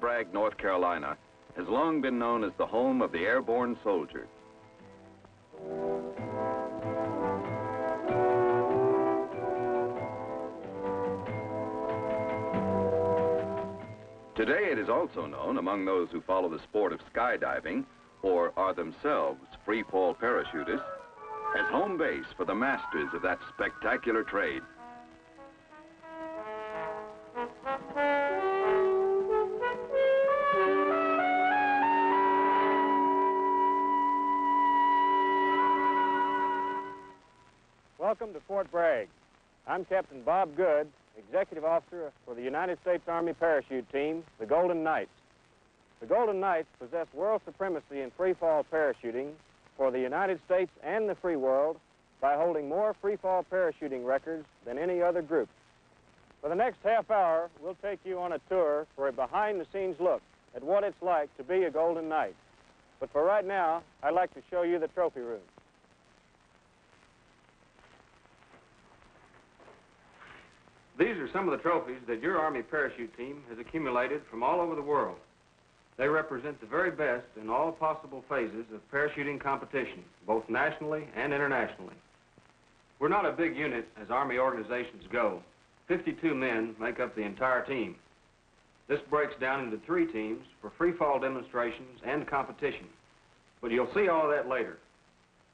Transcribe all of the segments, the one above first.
Bragg, North Carolina, has long been known as the home of the airborne soldier. Today it is also known among those who follow the sport of skydiving, or are themselves free-fall parachutists, as home base for the masters of that spectacular trade. Welcome to Fort Bragg. I'm Captain Bob Good, Executive Officer for the United States Army Parachute Team, the Golden Knights. The Golden Knights possess world supremacy in free-fall parachuting for the United States and the free world by holding more free-fall parachuting records than any other group. For the next half hour, we'll take you on a tour for a behind-the-scenes look at what it's like to be a Golden Knight. But for right now, I'd like to show you the trophy room. These are some of the trophies that your Army parachute team has accumulated from all over the world. They represent the very best in all possible phases of parachuting competition, both nationally and internationally. We're not a big unit as Army organizations go. 52 men make up the entire team. This breaks down into 3 teams for free-fall demonstrations and competition. But you'll see all that later.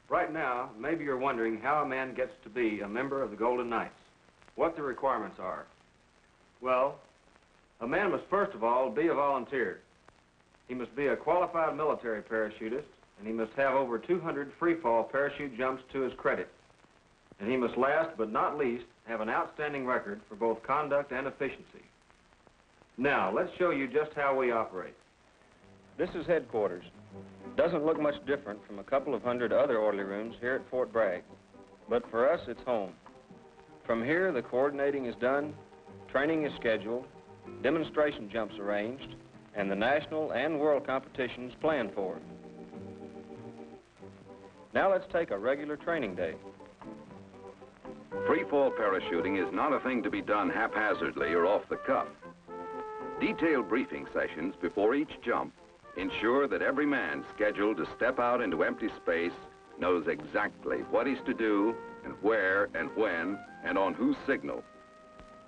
Right now, maybe you're wondering how a man gets to be a member of the Golden Knights, what the requirements are. Well, a man must first of all be a volunteer. He must be a qualified military parachutist, and he must have over 200 free-fall parachute jumps to his credit. And he must last but not least have an outstanding record for both conduct and efficiency. Now, let's show you just how we operate. This is headquarters. Doesn't look much different from a couple of hundred other orderly rooms here at Fort Bragg. But for us, it's home. From here, the coordinating is done, training is scheduled, demonstration jumps arranged, and the national and world competitions planned for. Now let's take a regular training day. Free-fall parachuting is not a thing to be done haphazardly or off the cuff. Detailed briefing sessions before each jump ensure that every man scheduled to step out into empty space knows exactly what he's to do and where and when and on whose signal.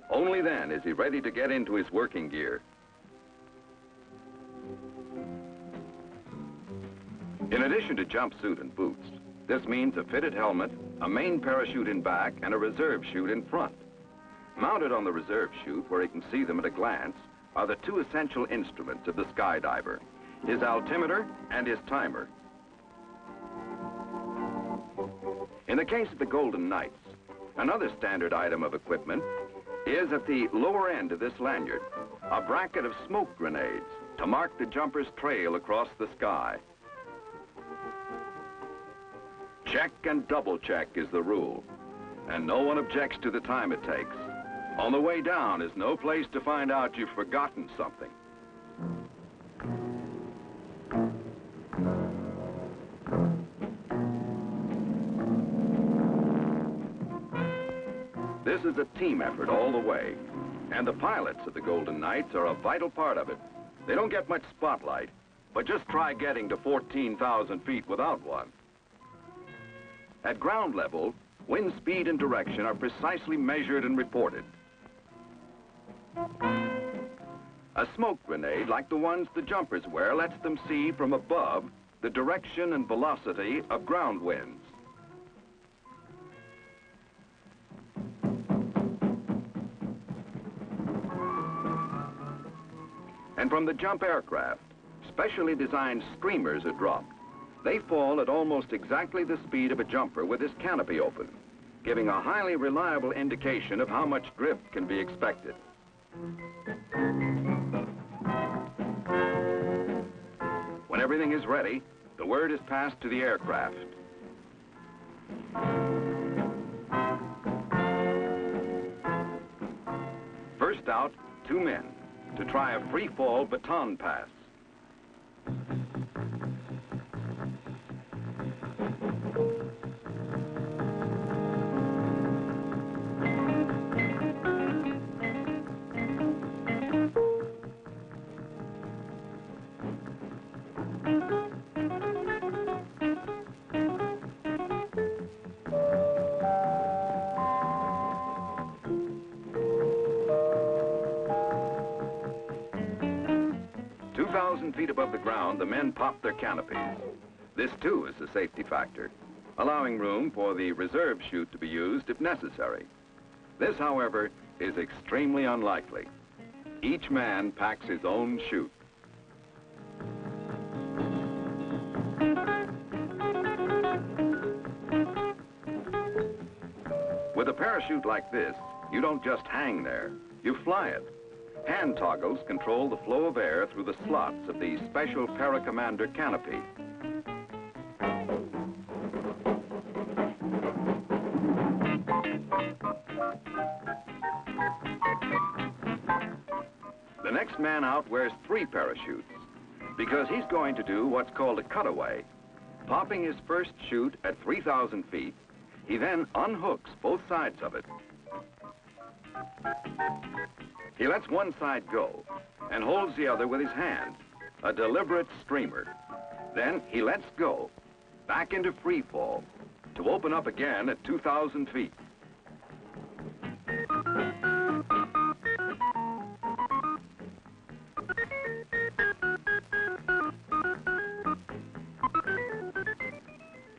Only then is he ready to get into his working gear. In addition to jumpsuit and boots, this means a fitted helmet, a main parachute in back, and a reserve chute in front. Mounted on the reserve chute, where he can see them at a glance, are the 2 essential instruments of the skydiver, his altimeter and his timer. In the case of the Golden Knights, another standard item of equipment is at the lower end of this lanyard, a bracket of smoke grenades to mark the jumper's trail across the sky. Check and double check is the rule, and no one objects to the time it takes. On the way down is no place to find out you've forgotten something. This is a team effort all the way, and the pilots of the Golden Knights are a vital part of it. They don't get much spotlight, but just try getting to 14,000 feet without one. At ground level, wind speed and direction are precisely measured and reported. A smoke grenade, like the ones the jumpers wear, lets them see from above the direction and velocity of ground winds. And from the jump aircraft, specially designed streamers are dropped. They fall at almost exactly the speed of a jumper with his canopy open, giving a highly reliable indication of how much drift can be expected. When everything is ready, the word is passed to the aircraft. First out, 2 men to try a free-fall baton pass. 2,000 feet above the ground, the men pop their canopies. This, too, is a safety factor, allowing room for the reserve chute to be used if necessary. This, however, is extremely unlikely. Each man packs his own chute. With a parachute like this, you don't just hang there, you fly it. Hand toggles control the flow of air through the slots of the special Paracommander canopy. The next man out wears 3 parachutes because he's going to do what's called a cutaway. Popping his first chute at 3,000 feet, he then unhooks both sides of it. He lets one side go and holds the other with his hand, a deliberate streamer. Then he lets go, back into free fall, to open up again at 2,000 feet.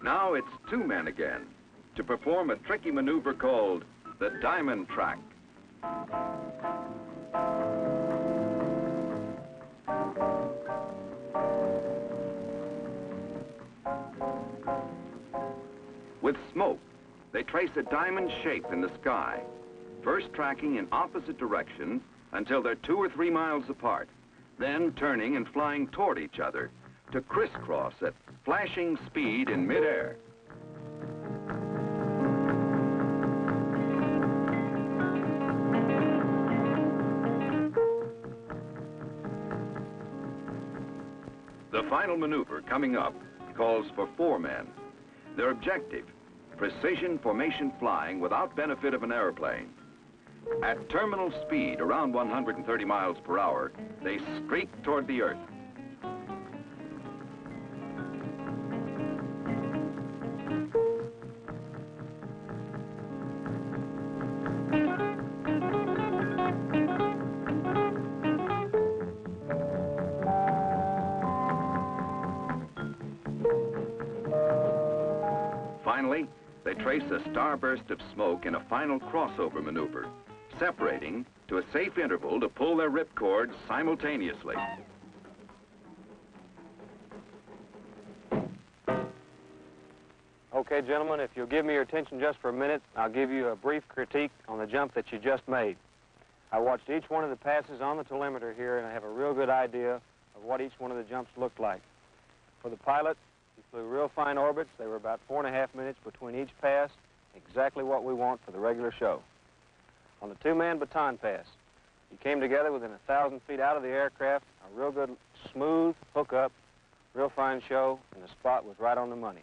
Now it's 2 men again to perform a tricky maneuver called the diamond track. With smoke, they trace a diamond shape in the sky, first tracking in opposite directions until they're 2 or 3 miles apart, then turning and flying toward each other to crisscross at flashing speed in midair. The final maneuver coming up calls for 4 men. Their objective, precision formation flying without benefit of an airplane. At terminal speed, around 130 miles per hour, they streak toward the Earth. Finally, they trace a starburst of smoke in a final crossover maneuver, separating to a safe interval to pull their ripcords simultaneously. Okay, gentlemen, if you'll give me your attention just for a minute, I'll give you a brief critique on the jump that you just made. I watched each one of the passes on the telemeter here, and I have a real good idea of what each one of the jumps looked like. For the pilot, he flew real fine orbits. They were about 4.5 minutes between each pass, exactly what we want for the regular show. On the 2-man baton pass, he came together within 1,000 feet out of the aircraft, a real good, smooth hookup, real fine show, and the spot was right on the money.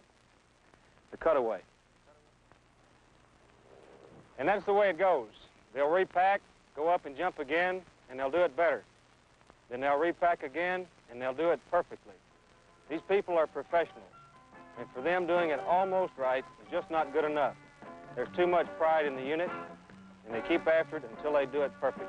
The cutaway. And that's the way it goes. They'll repack, go up and jump again, and they'll do it better. Then they'll repack again, and they'll do it perfectly. These people are professionals, and for them, doing it almost right is just not good enough. There's too much pride in the unit, and they keep after it until they do it perfectly.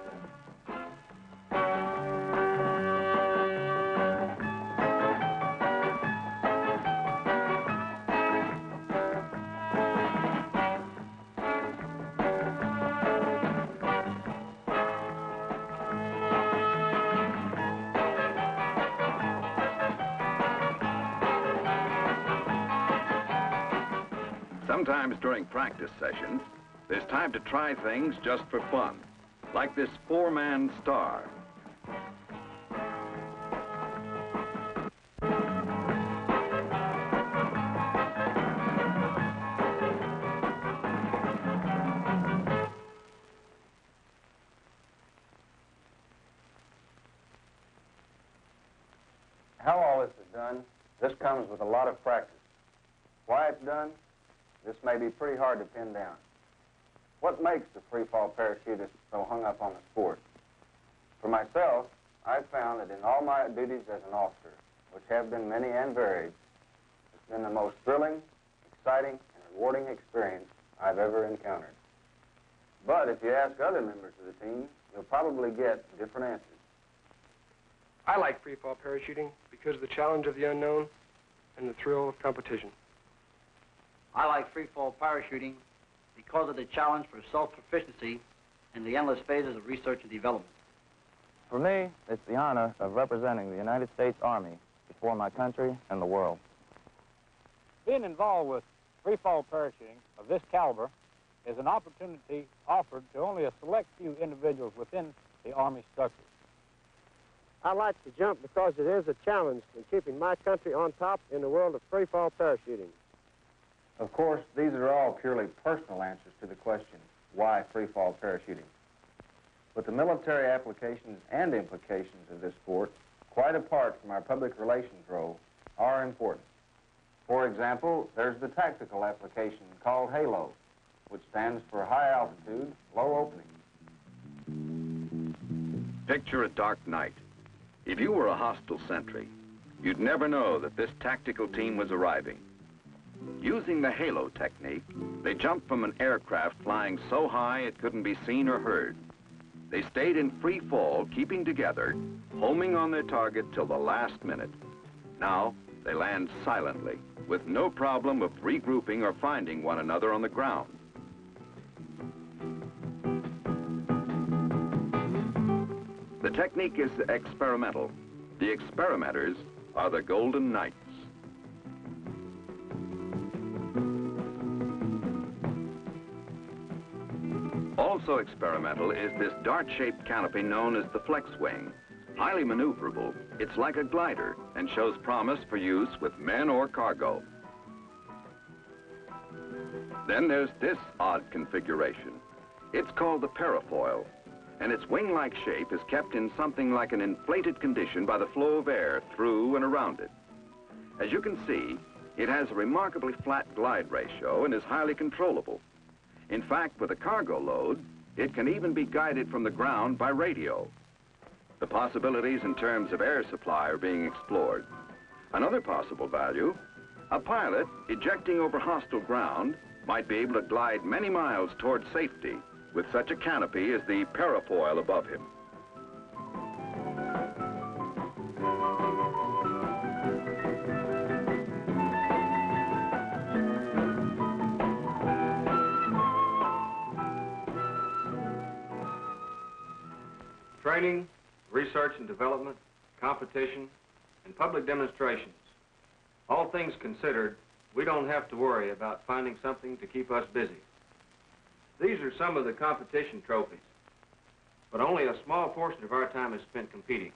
Sometimes during practice sessions, there's time to try things just for fun, like this 4-man star. How all this is done, this comes with a lot of practice. Why it's done, this may be pretty hard to pin down. What makes the free-fall parachutist so hung up on the sport? For myself, I've found that in all my duties as an officer, which have been many and varied, it's been the most thrilling, exciting, and rewarding experience I've ever encountered. But if you ask other members of the team, you'll probably get different answers. I like free fall parachuting because of the challenge of the unknown and the thrill of competition. I like free fall parachuting because of the challenge for self-sufficiency and the endless phases of research and development. For me, it's the honor of representing the United States Army before my country and the world. Being involved with free fall parachuting of this caliber is an opportunity offered to only a select few individuals within the Army structure. I like to jump because it is a challenge in keeping my country on top in the world of free fall parachuting. Of course, these are all purely personal answers to the question, why free fall parachuting? But the military applications and implications of this sport, quite apart from our public relations role, are important. For example, there's the tactical application called HALO, which stands for High Altitude, Low Opening. Picture a dark night. If you were a hostile sentry, you'd never know that this tactical team was arriving. Using the halo technique, they jumped from an aircraft flying so high it couldn't be seen or heard. They stayed in free fall, keeping together, homing on their target till the last minute. Now, they land silently, with no problem of regrouping or finding one another on the ground. The technique is experimental. The experimenters are the Golden Knights. Also experimental is this dart-shaped canopy known as the flex wing. Highly maneuverable, it's like a glider and shows promise for use with men or cargo. Then there's this odd configuration. It's called the parafoil, and its wing-like shape is kept in something like an inflated condition by the flow of air through and around it. As you can see, it has a remarkably flat glide ratio and is highly controllable. In fact, with a cargo load, it can even be guided from the ground by radio. The possibilities in terms of air supply are being explored. Another possible value, a pilot ejecting over hostile ground might be able to glide many miles toward safety with such a canopy as the parafoil above him. Training, research and development, competition, and public demonstrations. All things considered, we don't have to worry about finding something to keep us busy. These are some of the competition trophies, but only a small portion of our time is spent competing.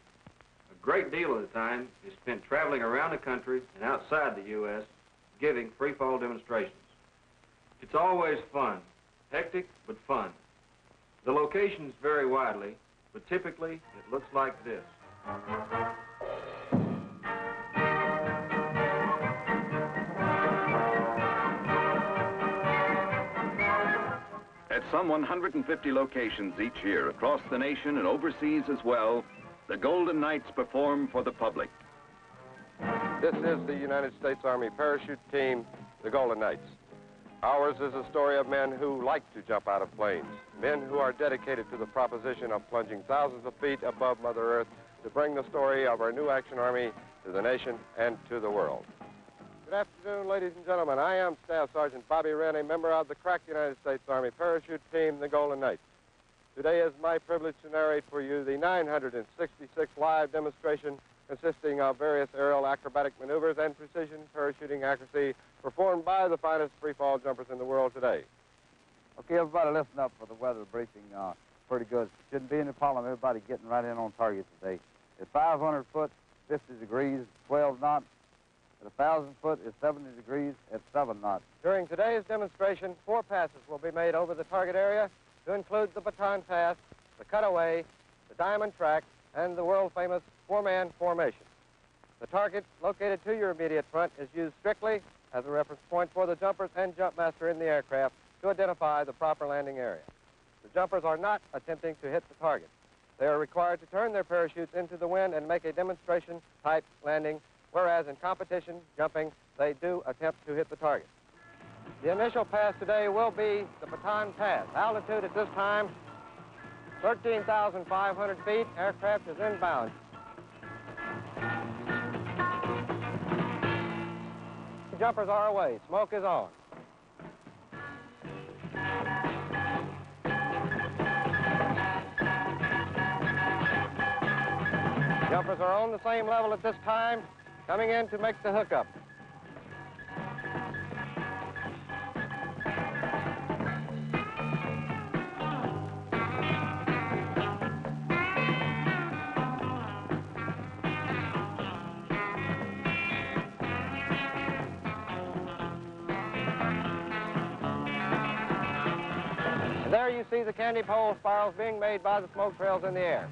A great deal of the time is spent traveling around the country and outside the U.S. giving free fall demonstrations. It's always fun, hectic but fun. The locations vary widely, but typically it looks like this. At some 150 locations each year across the nation and overseas as well, the Golden Knights perform for the public. This is the United States Army parachute team, the Golden Knights. Ours is a story of men who like to jump out of planes, men who are dedicated to the proposition of plunging thousands of feet above Mother Earth to bring the story of our new action army to the nation and to the world. Good afternoon, ladies and gentlemen. I am Staff Sergeant Bobby Wren, a member of the crack United States Army parachute team, the Golden Knights. Today is my privilege to narrate for you the 966 live demonstration consisting of various aerial acrobatic maneuvers and precision parachuting accuracy performed by the finest free-fall jumpers in the world today. Okay, everybody listen up for the weather briefing. Pretty good. Shouldn't be any problem. Everybody getting right in on target today. At 500 foot, 50 degrees, 12 knots. At 1,000 foot is 70 degrees at 7 knots. During today's demonstration, 4 passes will be made over the target area to include the baton pass, the cutaway, the diamond track, and the world-famous 4-man formation. The target located to your immediate front is used strictly as a reference point for the jumpers and jumpmaster in the aircraft to identify the proper landing area. The jumpers are not attempting to hit the target. They are required to turn their parachutes into the wind and make a demonstration-type landing, whereas in competition jumping, they do attempt to hit the target. The initial pass today will be the baton pass. Altitude at this time, 13,500 feet. Aircraft is inbound. jumpers are away. Smoke is on. Jumpers are on the same level at this time, coming in to make the hookup. And there you see the candy pole spirals being made by the smoke trails in the air.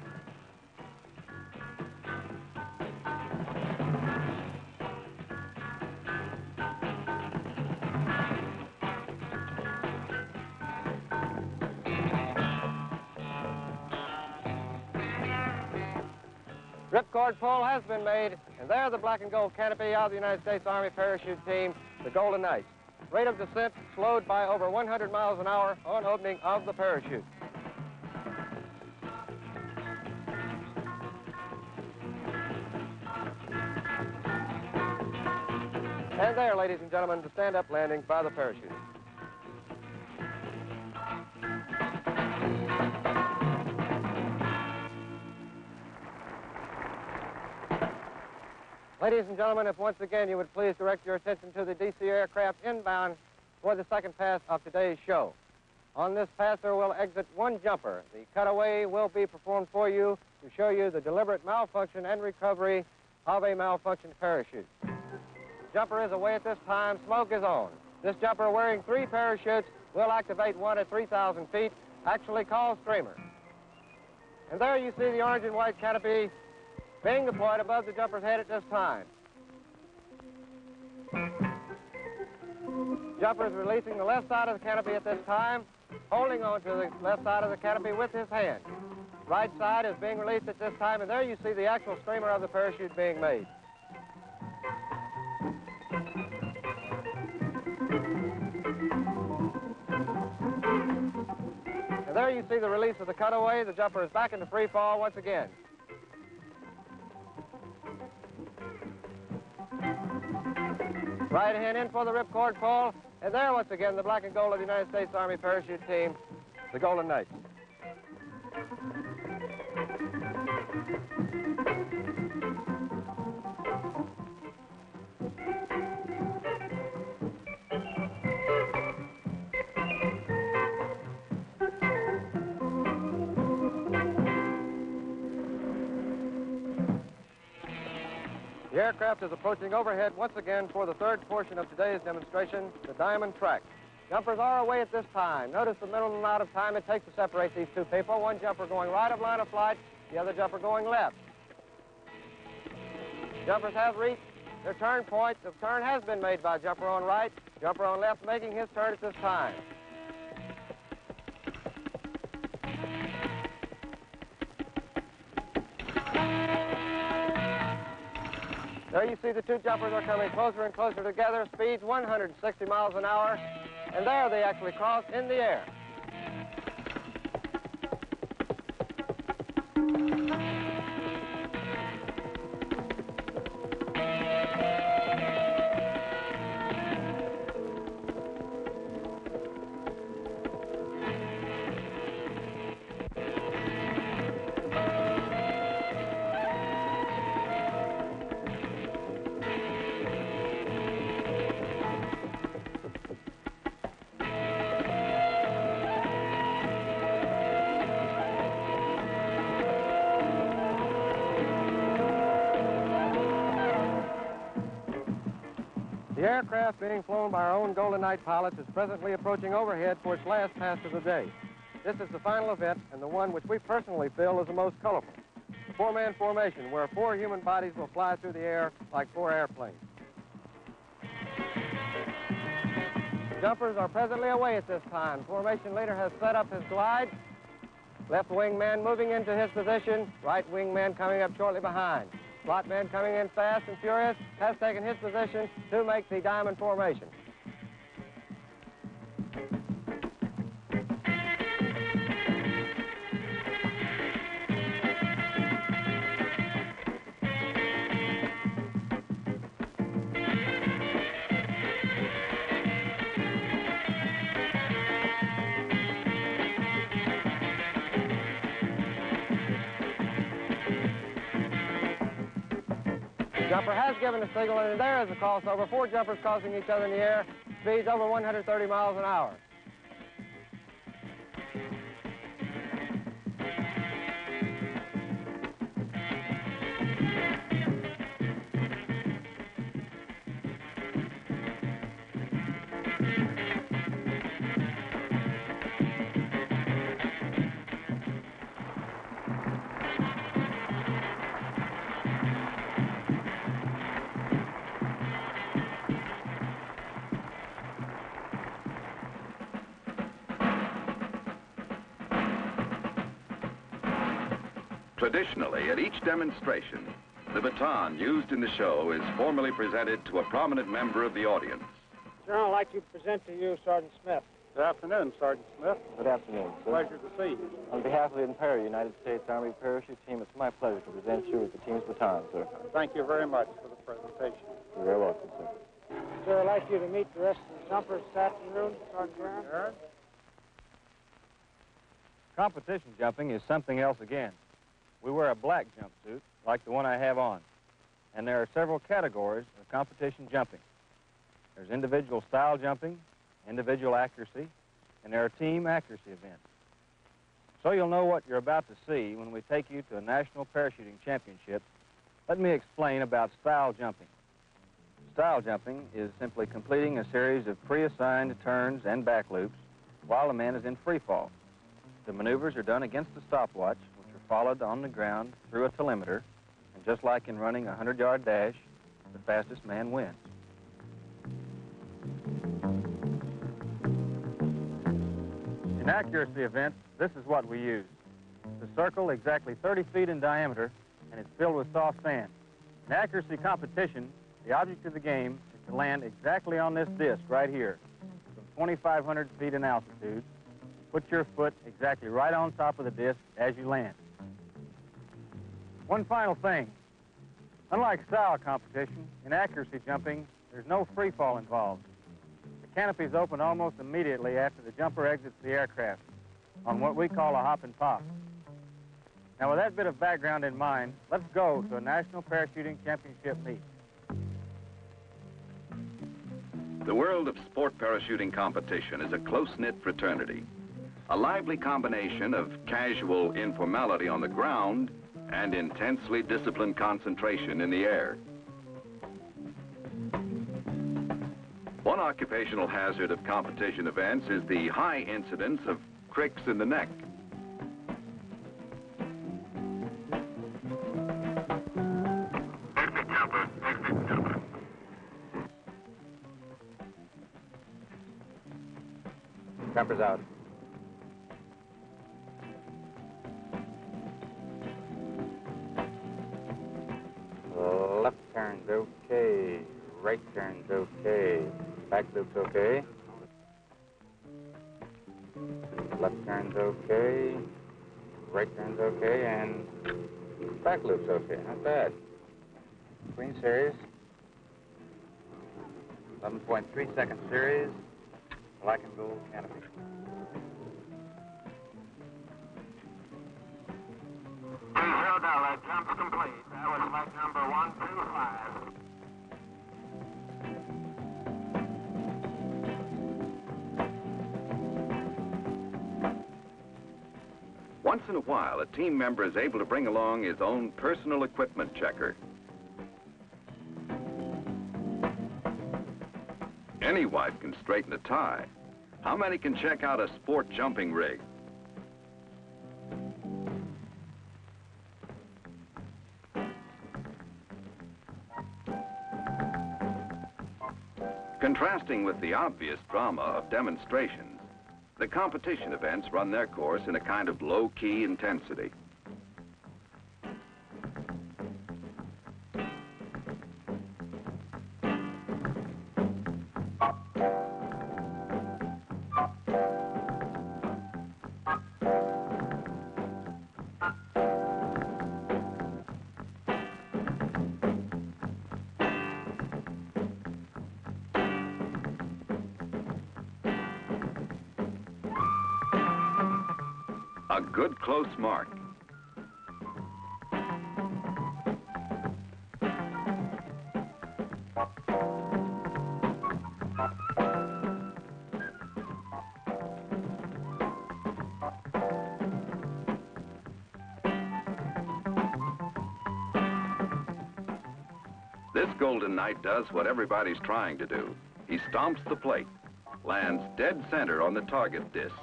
Ripcord pull has been made, and there the black and gold canopy of the United States Army parachute team, the Golden Knights. Rate of descent slowed by over 100 miles an hour on opening of the parachute. And there, ladies and gentlemen, the stand-up landing by the parachute. Ladies and gentlemen, if once again you would please direct your attention to the DC aircraft inbound for the second pass of today's show. On this pass, there will exit one jumper. The cutaway will be performed for you to show you the deliberate malfunction and recovery of a malfunctioned parachute. The jumper is away at this time. Smoke is on. This jumper, wearing 3 parachutes, will activate one at 3,000 feet, actually called streamer. And there you see the orange and white canopy being deployed above the jumper's head at this time. Jumper is releasing the left side of the canopy at this time, holding on to the left side of the canopy with his hand. Right side is being released at this time, and there you see the actual streamer of the parachute being made. And there you see the release of the cutaway. The jumper is back into free fall once again. Right hand in for the ripcord pull, and there once again the black and gold of the United States Army parachute team, the Golden Knights. The aircraft is approaching overhead once again for the third portion of today's demonstration, the diamond track. Jumpers are away at this time. Notice the minimum amount of time it takes to separate these two people. One jumper going right of line of flight, the other jumper going left. Jumpers have reached their turn point. The turn has been made by jumper on right, jumper on left making his turn at this time. There you see the two jumpers are coming closer and closer together, speeds 160 miles an hour, and there they actually cross in the air. The aircraft being flown by our own Golden Knight pilots is presently approaching overhead for its last pass of the day. This is the final event and the one which we personally feel is the most colorful. The 4-man formation, where 4 human bodies will fly through the air like 4 airplanes. Jumpers are presently away at this time. Formation leader has set up his glide. Left wing man moving into his position. Right wing man coming up shortly behind. Slot man coming in fast and furious has taken his position to make the diamond formation. Jumper has given a signal, and there is a crossover. 4 jumpers crossing each other in the air, speeds over 130 miles an hour. Traditionally, at each demonstration, the baton used in the show is formally presented to a prominent member of the audience. Sir, I'd like to present to you Sergeant Smith. Good afternoon, Sergeant Smith. Good afternoon, sir. Pleasure to see you. On behalf of the entire United States Army Parachute Team, it's my pleasure to present you with the team's baton, sir. Thank you very much for the presentation. You're very welcome, sir. Sir, I'd like you to meet the rest of the jumpers this afternoon, Sergeant Aaron. Competition jumping is something else again. We wear a black jumpsuit, like the one I have on. And there are several categories of competition jumping. There's individual style jumping, individual accuracy, and there are team accuracy events. So you'll know what you're about to see when we take you to a national parachuting championship. Let me explain about style jumping. Style jumping is simply completing a series of pre-assigned turns and back loops while the man is in free fall. The maneuvers are done against a stopwatch, followed on the ground through a telemeter, and just like in running a 100-yard dash, the fastest man wins. In accuracy events, this is what we use. It's a circle exactly 30 feet in diameter, and it's filled with soft sand. In accuracy competition, the object of the game is to land exactly on this disc right here, from 2,500 feet in altitude. Put your foot exactly right on top of the disc as you land. One final thing. Unlike style competition, in accuracy jumping, there's no free fall involved. The canopies open almost immediately after the jumper exits the aircraft on what we call a hop and pop. Now, with that bit of background in mind, let's go to a national parachuting championship meet. The world of sport parachuting competition is a close-knit fraternity, a lively combination of casual informality on the ground and intensely disciplined concentration in the air. One occupational hazard of competition events is the high incidence of cricks in the neck. Jumper's out. Left turn's okay. Right turn's okay. Back loop's okay. Left turn's okay. Right turn's okay. And back loop's okay. Not bad. Green series. 11.3 second series. Black and gold canopy. $2 jump's complete. That was flight number 125. Once in a while, a team member is able to bring along his own personal equipment checker. Any wife can straighten a tie. How many can check out a sport jumping rig? Contrasting with the obvious drama of demonstrations, the competition events run their course in a kind of low-key intensity. A good close mark. This Golden Knight does what everybody's trying to do. He stomps the plate, lands dead center on the target disc.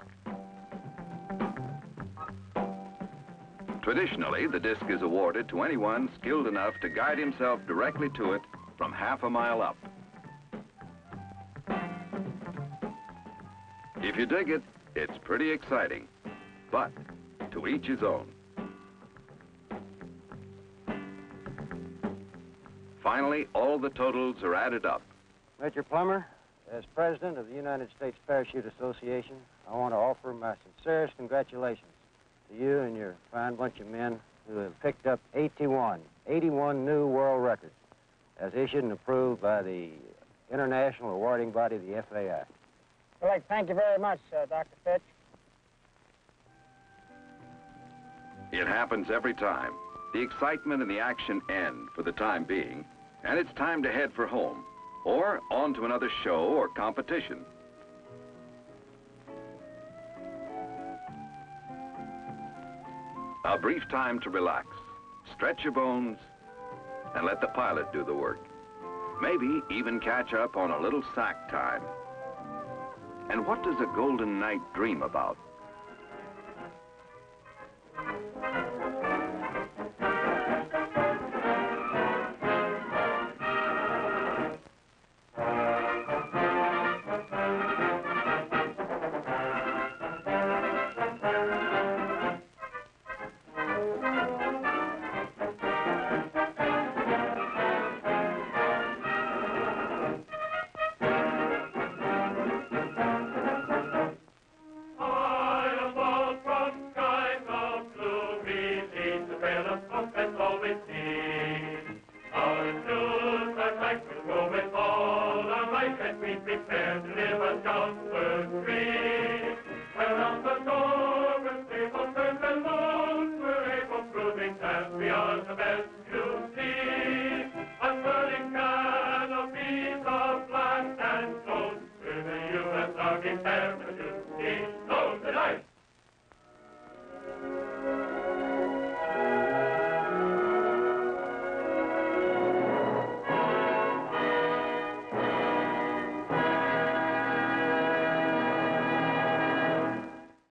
Traditionally, the disc is awarded to anyone skilled enough to guide himself directly to it from half a mile up. If you dig it, it's pretty exciting, but to each his own. Finally, all the totals are added up. Mr. Plummer, as president of the United States Parachute Association, I want to offer my sincerest congratulations to you and your fine bunch of men who have picked up 81 new world records as issued and approved by the international awarding body, the FAI. I'd like to thank you very much, Dr. Fitch. It happens every time. The excitement and the action end for the time being, and it's time to head for home or on to another show or competition. A brief time to relax, stretch your bones, and let the pilot do the work. Maybe even catch up on a little sack time. And what does a Golden Knight dream about? Unfurling canopies of black and gold, with the U.S. Army Airmen